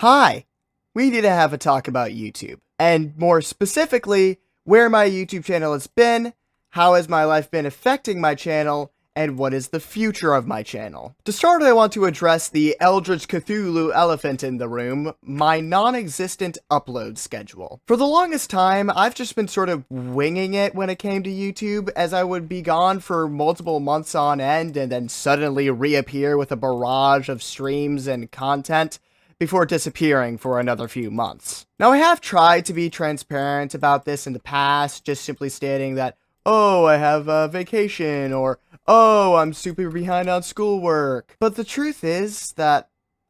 Hi! We need to have a talk about YouTube, and more specifically, where my YouTube channel has been, how has my life been affecting my channel, and what is the future of my channel. To start, I want to address the Eldritch Cthulhu elephant in the room, my non-existent upload schedule. For the longest time, I've just been sort of winging it when it came to YouTube, as I would be gone for multiple months on end and then suddenly reappear with a barrage of streams and content before disappearing for another few months. Now, I have tried to be transparent about this in the past, just simply stating that, oh, I have a vacation, or, oh, I'm super behind on schoolwork. But the truth is that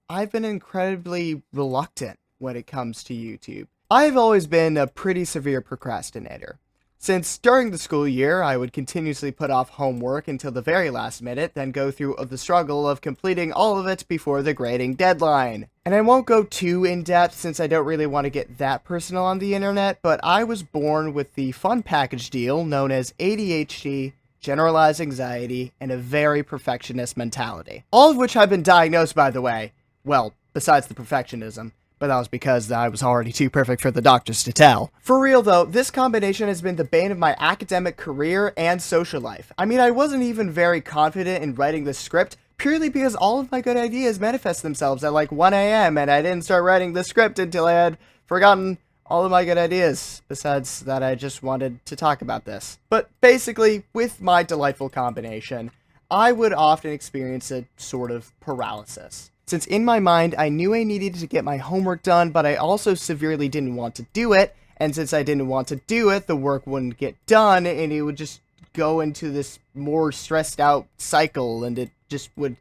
I've been incredibly reluctant when it comes to YouTube. I've always been a pretty severe procrastinator. Since during the school year, I would continuously put off homework until the very last minute, then go through the struggle of completing all of it before the grading deadline. And I won't go too in-depth since I don't really want to get that personal on the internet, but I was born with the fun package deal known as ADHD, generalized anxiety, and a very perfectionist mentality. All of which I've been diagnosed, by the way. Well, besides the perfectionism. But that was because I was already too perfect for the doctors to tell. For real though, this combination has been the bane of my academic career and social life. I mean, I wasn't even very confident in writing the script, purely because all of my good ideas manifest themselves at like 1 a.m. and I didn't start writing the script until I had forgotten all of my good ideas, besides that I just wanted to talk about this. But basically, with my delightful combination, I would often experience a sort of paralysis. Since in my mind, I knew I needed to get my homework done, but I also severely didn't want to do it, and since I didn't want to do it, the work wouldn't get done, and it would just go into this more stressed out cycle, and it would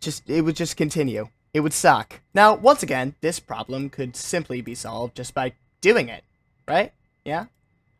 just continue. It would suck. Now, once again, this problem could simply be solved just by doing it, right? Yeah?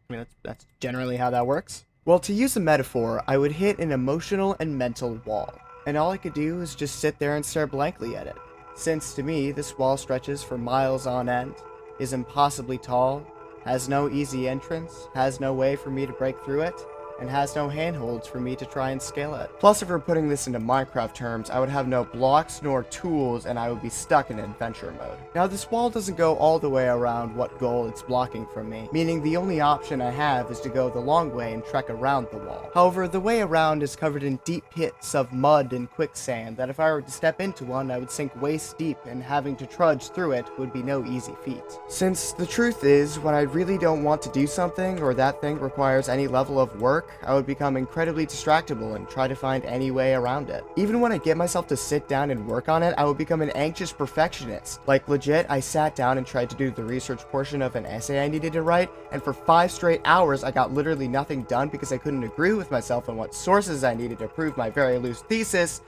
I mean, that's generally how that works. Well, to use a metaphor, I would hit an emotional and mental wall. And all I could do was just sit there and stare blankly at it. Since to me, this wall stretches for miles on end, is impossibly tall, has no easy entrance, has no way for me to break through it, and has no handholds for me to try and scale it. Plus, if we're putting this into Minecraft terms, I would have no blocks nor tools, and I would be stuck in adventure mode. Now, this wall doesn't go all the way around what goal it's blocking from me, meaning the only option I have is to go the long way and trek around the wall. However, the way around is covered in deep pits of mud and quicksand that if I were to step into one, I would sink waist deep, and having to trudge through it would be no easy feat. Since the truth is, when I really don't want to do something, or that thing requires any level of work, I would become incredibly distractible and try to find any way around it. Even when I get myself to sit down and work on it, I would become an anxious perfectionist. Like legit, I sat down and tried to do the research portion of an essay I needed to write, and for 5 straight hours I got literally nothing done because I couldn't agree with myself on what sources I needed to prove my very loose thesis,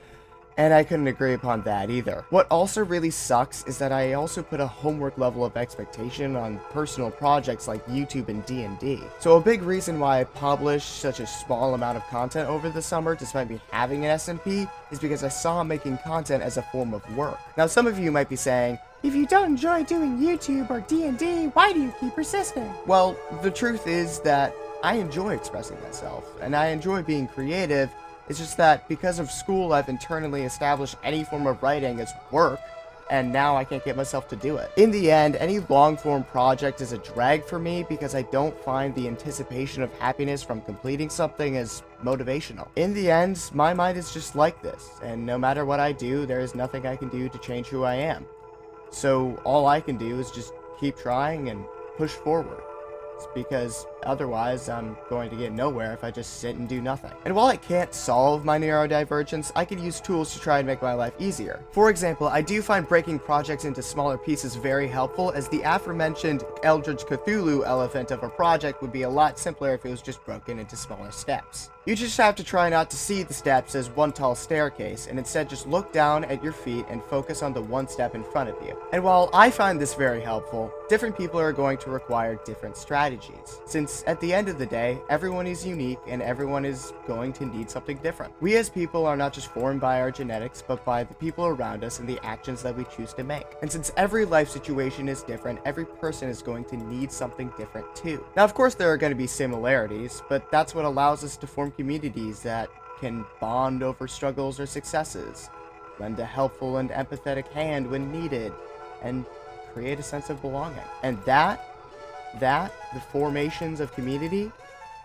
and I couldn't agree upon that either. What also really sucks is that I also put a homework level of expectation on personal projects like YouTube and D&D. So a big reason why I published such a small amount of content over the summer despite me having an SMP is because I saw making content as a form of work. Now some of you might be saying, if you don't enjoy doing YouTube or D&D, why do you keep persisting? Well, the truth is that I enjoy expressing myself, and I enjoy being creative. It's just that because of school, I've internally established any form of writing as work, and now I can't get myself to do it. In the end, any long-form project is a drag for me because I don't find the anticipation of happiness from completing something as motivational. In the end, my mind is just like this, and no matter what I do, there is nothing I can do to change who I am. So all I can do is just keep trying and push forward. Because otherwise I'm going to get nowhere if I just sit and do nothing. And while I can't solve my neurodivergence, I can use tools to try and make my life easier. For example, I do find breaking projects into smaller pieces very helpful, as the aforementioned Eldritch Cthulhu elephant of a project would be a lot simpler if it was just broken into smaller steps. You just have to try not to see the steps as one tall staircase, and instead just look down at your feet and focus on the one step in front of you. And while I find this very helpful, different people are going to require different strategies, since at the end of the day, everyone is unique and everyone is going to need something different. We as people are not just formed by our genetics, but by the people around us and the actions that we choose to make. And since every life situation is different, every person is going to need something different too. Now, of course, there are going to be similarities, but that's what allows us to form communities that can bond over struggles or successes, lend a helpful and empathetic hand when needed, and create a sense of belonging. And the formations of community,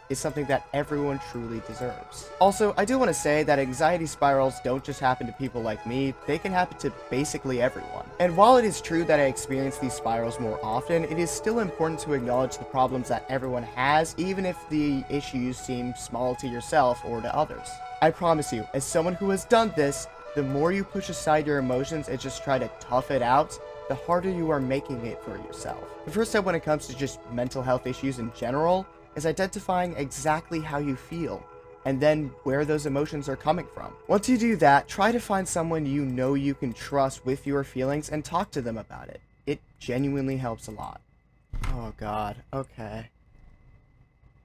is something that everyone truly deserves. Also, I do want to say that anxiety spirals don't just happen to people like me, they can happen to basically everyone. And while it is true that I experience these spirals more often, it is still important to acknowledge the problems that everyone has, even if the issues seem small to yourself or to others. I promise you, as someone who has done this, the more you push aside your emotions and just try to tough it out, the harder you are making it for yourself. The first step when it comes to just mental health issues in general is identifying exactly how you feel, and then where those emotions are coming from. Once you do that, try to find someone you know you can trust with your feelings and talk to them about it. It genuinely helps a lot. Oh god, okay.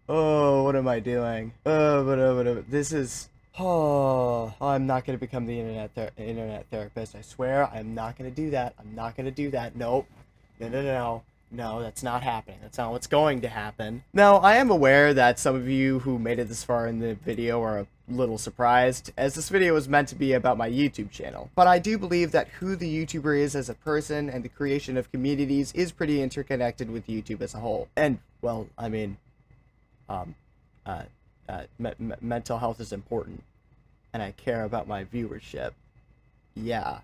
Oh, what am I doing? This is... Oh, I'm not going to become the internet therapist, I swear. I'm not going to do that. I'm not going to do that. Nope. No. No, that's not happening. That's not what's going to happen. Now, I am aware that some of you who made it this far in the video are a little surprised, as this video was meant to be about my YouTube channel. But I do believe that who the YouTuber is as a person and the creation of communities is pretty interconnected with YouTube as a whole. And, well, I mean, mental health is important, and I care about my viewership. Yeah.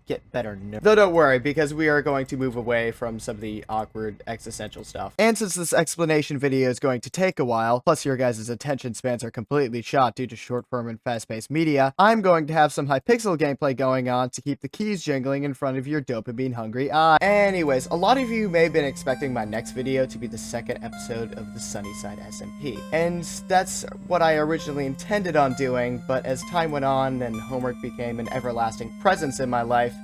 Get better nerds. Though don't worry, because we are going to move away from some of the awkward existential stuff. And since this explanation video is going to take a while, plus your guys' attention spans are completely shot due to short-form and fast-paced media, I'm going to have some Hypixel gameplay going on to keep the keys jingling in front of your dopamine-hungry eye. Anyways, a lot of you may have been expecting my next video to be the second episode of the Sunnyside SMP. And that's what I originally intended on doing, but as time went on and homework became an everlasting presence in my life,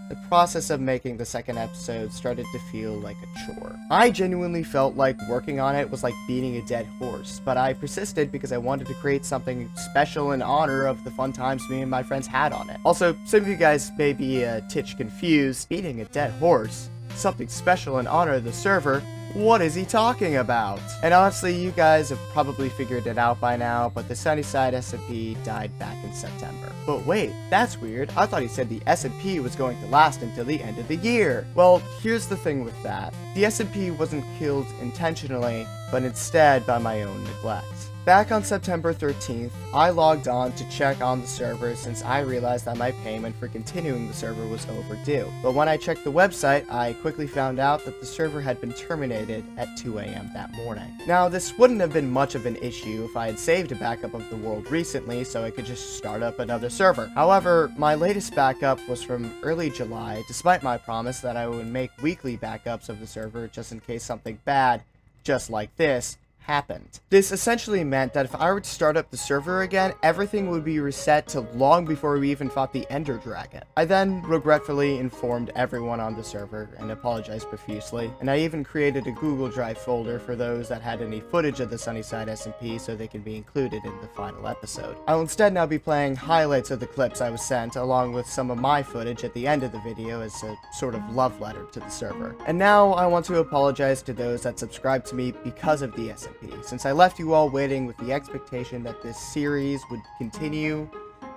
the process of making the second episode started to feel like a chore. I genuinely felt like working on it was like beating a dead horse, but I persisted because I wanted to create something special in honor of the fun times me and my friends had on it. Also, some of you guys may be a titch confused. Beating a dead horse? Something special in honor of the server? What is he talking about? And honestly, you guys have probably figured it out by now, but the Sunnyside SMP died back in September. But wait, that's weird. I thought he said the SMP was going to last until the end of the year. Well, here's the thing with that. The SMP wasn't killed intentionally, but instead by my own neglect. Back on September 13th, I logged on to check on the server since I realized that my payment for continuing the server was overdue. But when I checked the website, I quickly found out that the server had been terminated at 2 AM that morning. Now, this wouldn't have been much of an issue if I had saved a backup of the world recently so I could just start up another server. However, my latest backup was from early July, despite my promise that I would make weekly backups of the server just in case something bad, just like this, happened. This essentially meant that if I were to start up the server again, everything would be reset to long before we even fought the Ender Dragon. I then regretfully informed everyone on the server and apologized profusely, and I even created a Google Drive folder for those that had any footage of the Sunnyside SMP so they can be included in the final episode. I'll instead now be playing highlights of the clips I was sent along with some of my footage at the end of the video as a sort of love letter to the server. And now I want to apologize to those that subscribed to me because of the SMP. Since I left you all waiting with the expectation that this series would continue,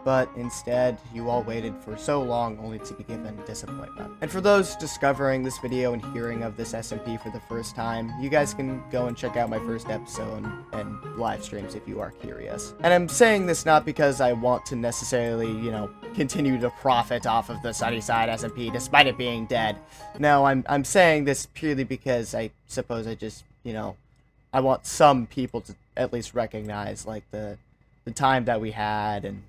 but instead you all waited for so long only to be given disappointment. And for those discovering this video and hearing of this SMP for the first time, you guys can go and check out my first episode and live streams if you are curious. And I'm saying this not because I want to necessarily, continue to profit off of the Sunnyside SMP despite it being dead. No, I'm saying this purely because I suppose I just, I want some people to at least recognize, like, the time that we had and,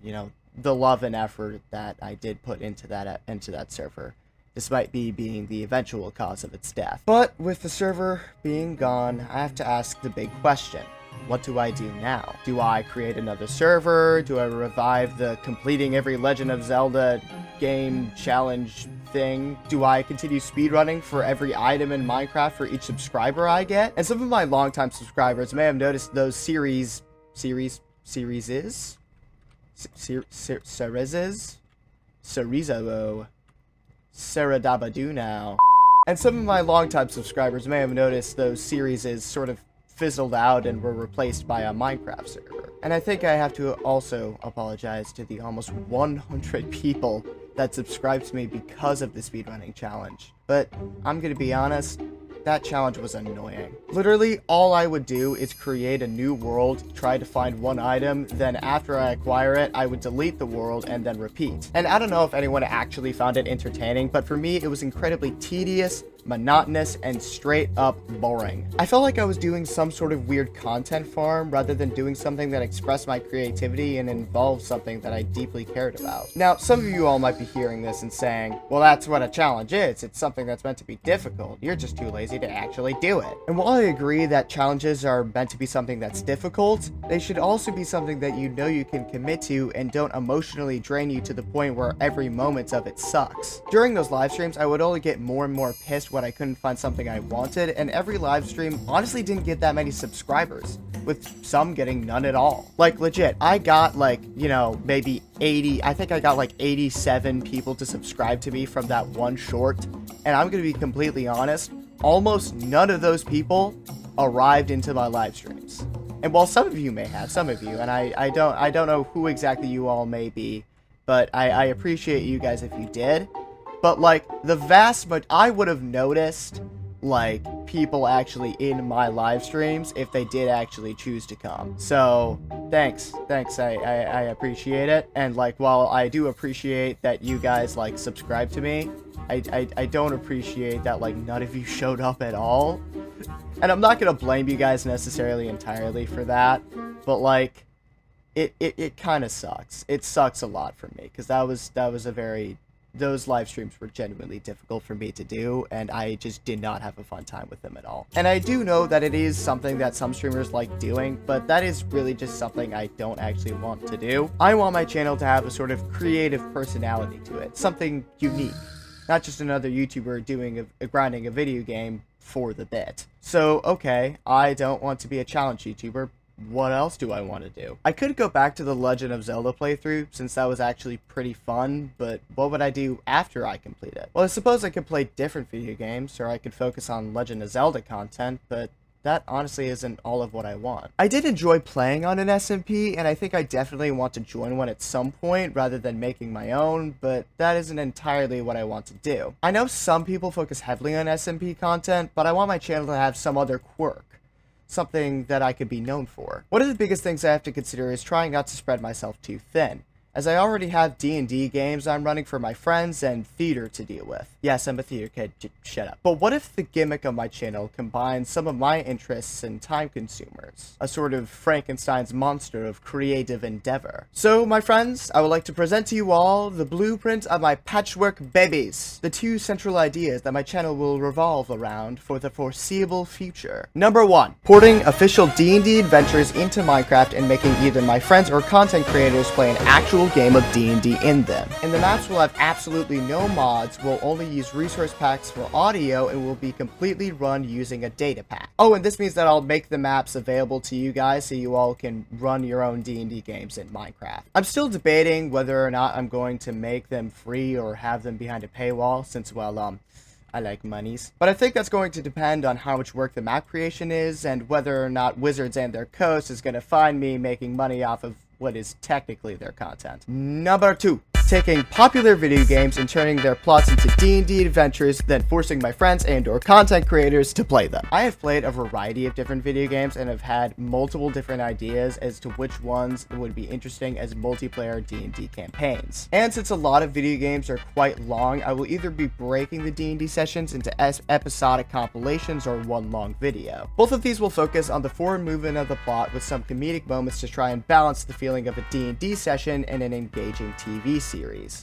the love and effort that I did put into that server, despite me being the eventual cause of its death. But with the server being gone, I have to ask the big question. What do I do now? Do I create another server? Do I revive the completing every Legend of Zelda game challenge thing? Do I continue speedrunning for every item in Minecraft for each subscriber I get? And some of my longtime subscribers may have noticed those series Saradabadu now. And some of my longtime subscribers may have noticed those series sort of fizzled out and were replaced by a Minecraft server. And I think I have to also apologize to the almost 100 people that subscribed to me because of the speedrunning challenge. But I'm gonna be honest, that challenge was annoying. Literally, all I would do is create a new world, try to find one item, then after I acquire it, I would delete the world and then repeat. And I don't know if anyone actually found it entertaining, but for me, it was incredibly tedious, monotonous, and straight up boring. I felt like I was doing some sort of weird content farm rather than doing something that expressed my creativity and involved something that I deeply cared about. Now, some of you all might be hearing this and saying, well, that's what a challenge is. It's something that's meant to be difficult. You're just too lazy to actually do it. And while I agree that challenges are meant to be something that's difficult, they should also be something that you know you can commit to and don't emotionally drain you to the point where every moment of it sucks. During those live streams, I would only get more and more pissed when I couldn't find something I wanted, and every live stream honestly didn't get that many subscribers, with some getting none at all. Like, legit, I got like, you know, maybe 80, I think I got like 87 people to subscribe to me from that one short, and I'm gonna be completely honest, almost none of those people arrived into my live streams. And while some of you may have, some of you, and I don't know who exactly you all may be, but I appreciate you guys if you did. But like I would have noticed like people actually in my live streams if they did actually choose to come. So thanks, I appreciate it. And like, while I do appreciate that you guys like subscribe to me, I don't appreciate that like none of you showed up at all. And I'm not gonna blame you guys necessarily entirely for that, but like it kind of sucks. It sucks a lot for me, because that was those live streams were genuinely difficult for me to do, and I just did not have a fun time with them at all. And I do know that it is something that some streamers like doing, but that is really just something I don't actually want to do. I want my channel to have a sort of creative personality to it, something unique, not just another YouTuber doing grinding a video game for the bit. So, okay, I don't want to be a challenge YouTuber. What else do I want to do? I could go back to the Legend of Zelda playthrough, since that was actually pretty fun, but what would I do after I complete it? Well, I suppose I could play different video games, or I could focus on Legend of Zelda content, but that honestly isn't all of what I want. I did enjoy playing on an SMP, and I think I definitely want to join one at some point rather than making my own, but that isn't entirely what I want to do. I know some people focus heavily on SMP content, but I want my channel to have some other quirk. Something that I could be known for. One of the biggest things I have to consider is trying not to spread myself too thin, as I already have D&D games I'm running for my friends and theater to deal with. Yes, I'm a theater kid, shut up. But what if the gimmick of my channel combines some of my interests and time consumers? A sort of Frankenstein's monster of creative endeavor. So, my friends, I would like to present to you all the blueprint of my patchwork babies. The two central ideas that my channel will revolve around for the foreseeable future. Number 1. Porting official D&D adventures into Minecraft and making either my friends or content creators play an actual game of D&D in them. And the maps will have absolutely no mods, will only use resource packs for audio, and will be completely run using a data pack. Oh, and this means that I'll make the maps available to you guys so you all can run your own D&D games in Minecraft. I'm still debating whether or not I'm going to make them free or have them behind a paywall, since, well, I like monies. But I think that's going to depend on how much work the map creation is, and whether or not Wizards and their coast is going to find me making money off of what is technically their content. Number 2. Taking popular video games and turning their plots into D&D adventures, then forcing my friends and or content creators to play them. I have played a variety of different video games and have had multiple different ideas as to which ones would be interesting as multiplayer D&D campaigns. And since a lot of video games are quite long, I will either be breaking the D&D sessions into episodic compilations or one long video. Both of these will focus on the forward movement of the plot with some comedic moments to try and balance the feeling of a D&D session and an engaging TV series.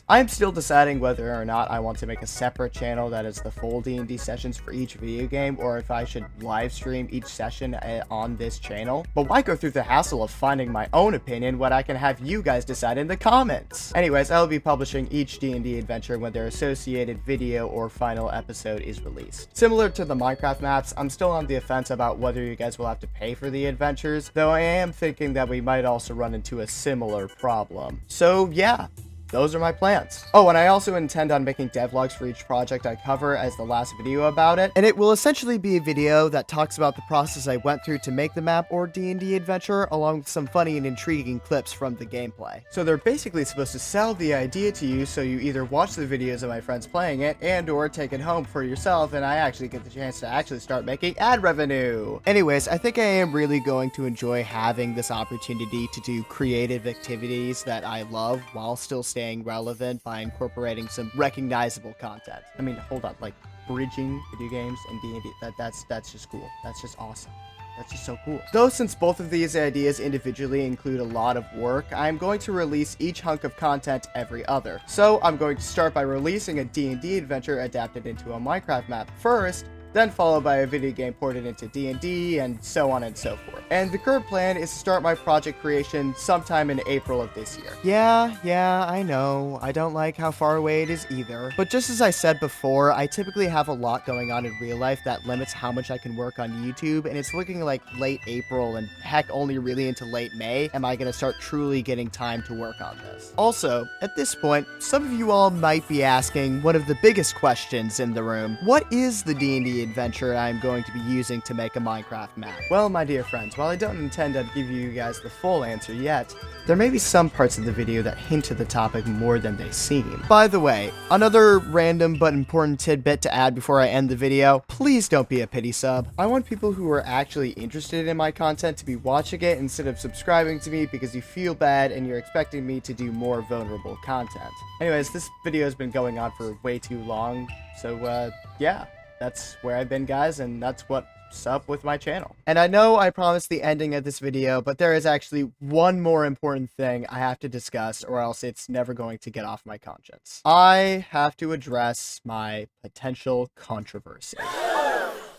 I am still deciding whether or not I want to make a separate channel that is the full D&D sessions for each video game, or if I should live stream each session on this channel. But why go through the hassle of finding my own opinion when I can have you guys decide in the comments? Anyways, I will be publishing each D&D adventure when their associated video or final episode is released. Similar to the Minecraft maps, I'm still on the offense about whether you guys will have to pay for the adventures, though I am thinking that we might also run into a similar problem. So yeah, those are my plans. Oh, and I also intend on making devlogs for each project I cover as the last video about it, and it will essentially be a video that talks about the process I went through to make the map or D&D adventure, along with some funny and intriguing clips from the gameplay. So they're basically supposed to sell the idea to you, so you either watch the videos of my friends playing it, and or take it home for yourself, and I actually get the chance to actually start making ad revenue. Anyways, I think I am really going to enjoy having this opportunity to do creative activities that I love while still staying relevant by incorporating some recognizable content. I mean, hold on, like bridging video games and D&D, that's just cool. That's just awesome. That's just so cool. Though since both of these ideas individually include a lot of work, I'm going to release each hunk of content every other. So I'm going to start by releasing a D&D adventure adapted into a Minecraft map first, then followed by a video game ported into D&D, and so on and so forth. And the current plan is to start my project creation sometime in April of this year. Yeah, I know. I don't like how far away it is either. But just as I said before, I typically have a lot going on in real life that limits how much I can work on YouTube, and it's looking like late April, and heck, only really into late May, am I gonna start truly getting time to work on this. Also, at this point, some of you all might be asking one of the biggest questions in the room: what is the D&D adventure I'm going to be using to make a Minecraft map? Well, my dear friends, while I don't intend to give you guys the full answer yet, there may be some parts of the video that hint to the topic more than they seem. By the way, another random but important tidbit to add before I end the video: please don't be a pity sub. I want people who are actually interested in my content to be watching it instead of subscribing to me because you feel bad and you're expecting me to do more vulnerable content. Anyways, this video has been going on for way too long, so yeah. That's where I've been, guys, and that's what's up with my channel. And I know I promised the ending of this video, but there is actually one more important thing I have to discuss, or else it's never going to get off my conscience. I have to address my potential controversy.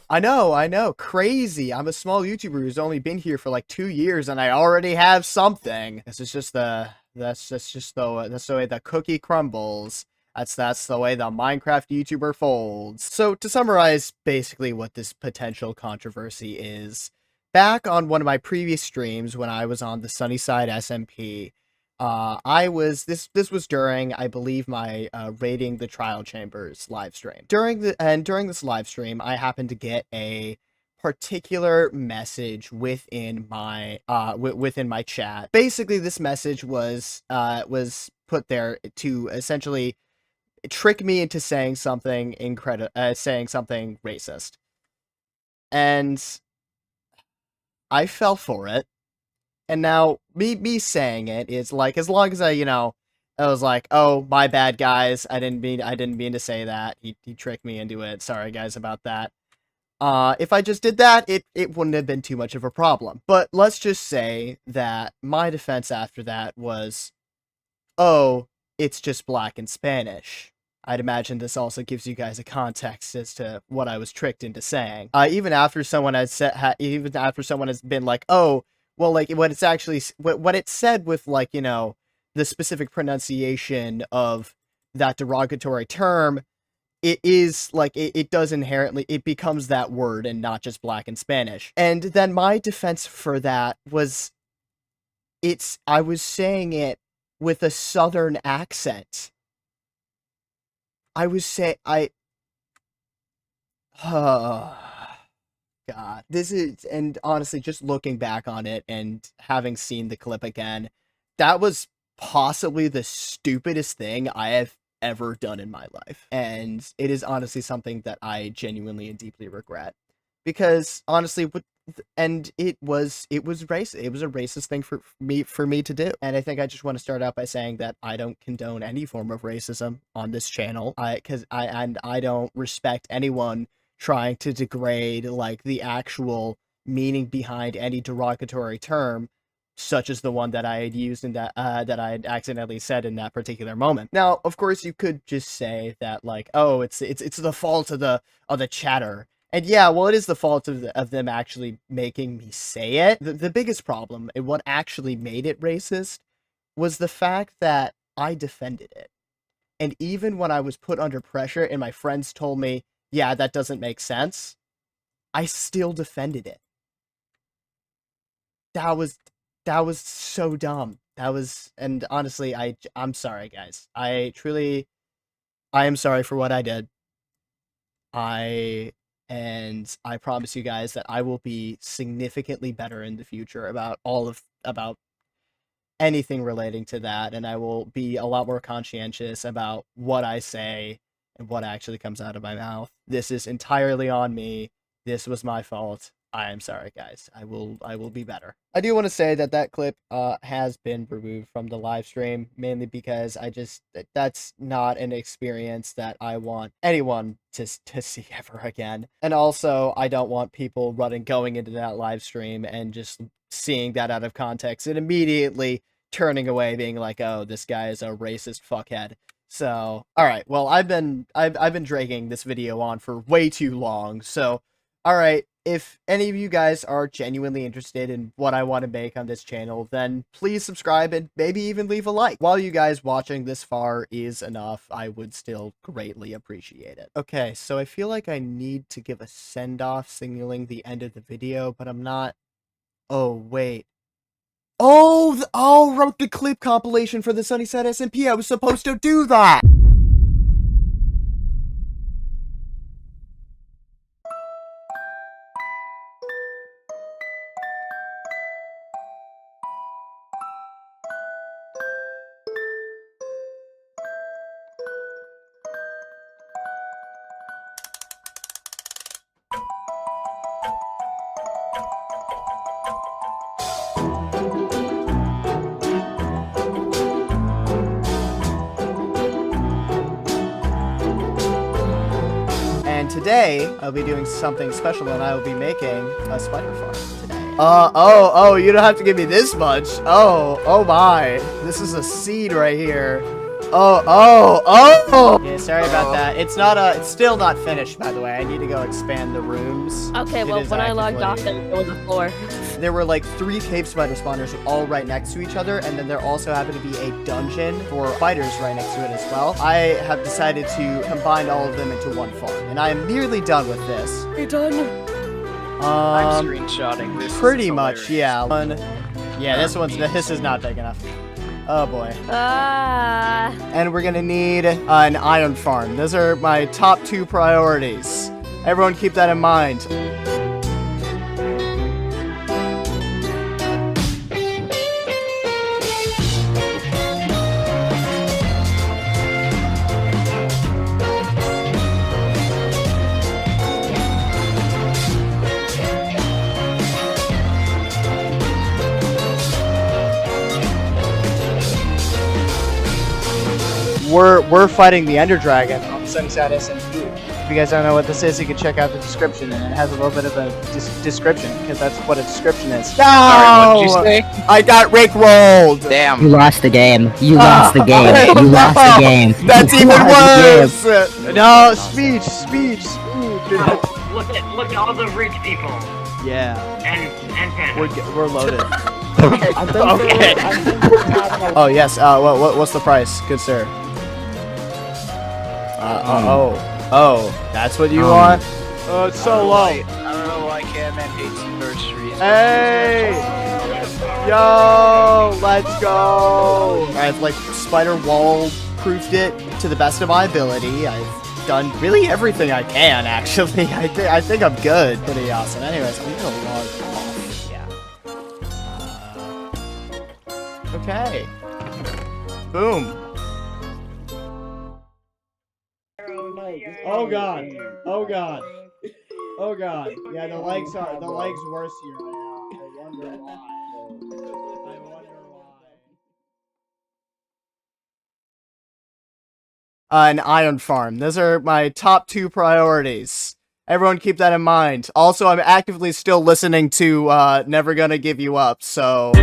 I know, crazy. I'm a small YouTuber who's only been here for like 2 years, and I already have something. This is just that's the way the cookie crumbles. That's the way the Minecraft YouTuber folds. So to summarize basically what this potential controversy is, back on one of my previous streams when I was on the Sunnyside SMP, this was during, I believe, my raiding the trial chambers live stream. During this live stream, I happened to get a particular message within my chat. Basically, this message was put there to essentially trick me into saying something something racist, and I fell for it. And now me saying it is like, as long as I was like, oh, my bad, guys, I didn't mean to say that. He tricked me into it. Sorry, guys, about that. If I just did that, it wouldn't have been too much of a problem. But let's just say that my defense after that was, oh, it's just black and Spanish. I'd imagine this also gives you guys a context as to what I was tricked into saying. Even after someone has been like, oh, well, like what it said with, like, the specific pronunciation of that derogatory term, it is like it does inherently, it becomes that word and not just black and Spanish. And then my defense for that was, I was saying it with a southern accent. Oh, God. And honestly, just looking back on it and having seen the clip again, that was possibly the stupidest thing I have ever done in my life. And it is honestly something that I genuinely and deeply regret. Because, honestly, it was racist. It was a racist thing for me to do. And I think I just want to start out by saying that I don't condone any form of racism on this channel. I don't respect anyone trying to degrade, like, the actual meaning behind any derogatory term, such as the one that I had used in that I had accidentally said in that particular moment. Now, of course, you could just say that, like, oh, it's the fault of the chatter. And yeah, well, it is the fault of them actually making me say it. The biggest problem, and what actually made it racist, was the fact that I defended it. And even when I was put under pressure and my friends told me, yeah, that doesn't make sense, I still defended it. That was so dumb. and honestly, I'm sorry, guys. I am sorry for what I did. And I promise you guys that I will be significantly better in the future about anything relating to that, and I will be a lot more conscientious about what I say and what actually comes out of my mouth. This is entirely on me. This was my fault. I am sorry, guys. I will be better. I do want to say that clip has been removed from the live stream, mainly because that's not an experience that I want anyone to see ever again. And also, I don't want people going into that live stream and just seeing that out of context and immediately turning away, being like, "Oh, this guy is a racist fuckhead." So, all right. Well, I've been dragging this video on for way too long. So, all right. If any of you guys are genuinely interested in what I want to make on this channel, then please subscribe and maybe even leave a like. While you guys watching this far is enough, I would still greatly appreciate it. Okay, so I feel like I need to give a send-off signaling the end of the video, but I'm not. Oh, wait. Oh, wrote the clip compilation for the Sunnyside SMP. I was supposed to do that. And today, I'll be doing something special, and I will be making a spider farm today. Oh, you don't have to give me this much. Oh my. This is a seed right here. Oh. Yeah, sorry about that. It's still not finished, by the way. I need to go expand the rooms. Okay, well, when I logged off, there was a floor. There were like 3 cave spider spawners all right next to each other, and then there also happened to be a dungeon for spiders right next to it as well. I have decided to combine all of them into one farm, and I am nearly done with this. You're done? I'm screenshotting this. Pretty much, yeah. This is not big enough. Oh boy. And we're gonna need an iron farm. Those are my top 2 priorities. Everyone keep that in mind. We're fighting the Ender Dragon on Sunnyside SMP. If you guys don't know what this is, you can check out the description, and it has a little bit of a description, because that's what a description is. No! Sorry, what did you say? I got rickrolled! Damn. You lost the game. You lost the game. You lost the game. That's even worse! No, speech. Look at all the rich people. Yeah. And We're loaded. Okay. Oh, yes. What's the price, good sir? Oh, that's what you want? Oh, it's so low. I don't know why Catman hates anniversaries. Hey! Yo! Let's go! I've, like, spider wall proofed it to the best of my ability. I've done really everything I can, actually. I think I'm good. Pretty awesome. Anyways, I'm gonna log off. Yeah. Okay. Boom. Oh god. Yeah, the legs worse here right now. I wonder why. An iron farm. Those are my top 2 priorities. Everyone keep that in mind. Also, I'm actively still listening to Never Gonna Give You Up, so...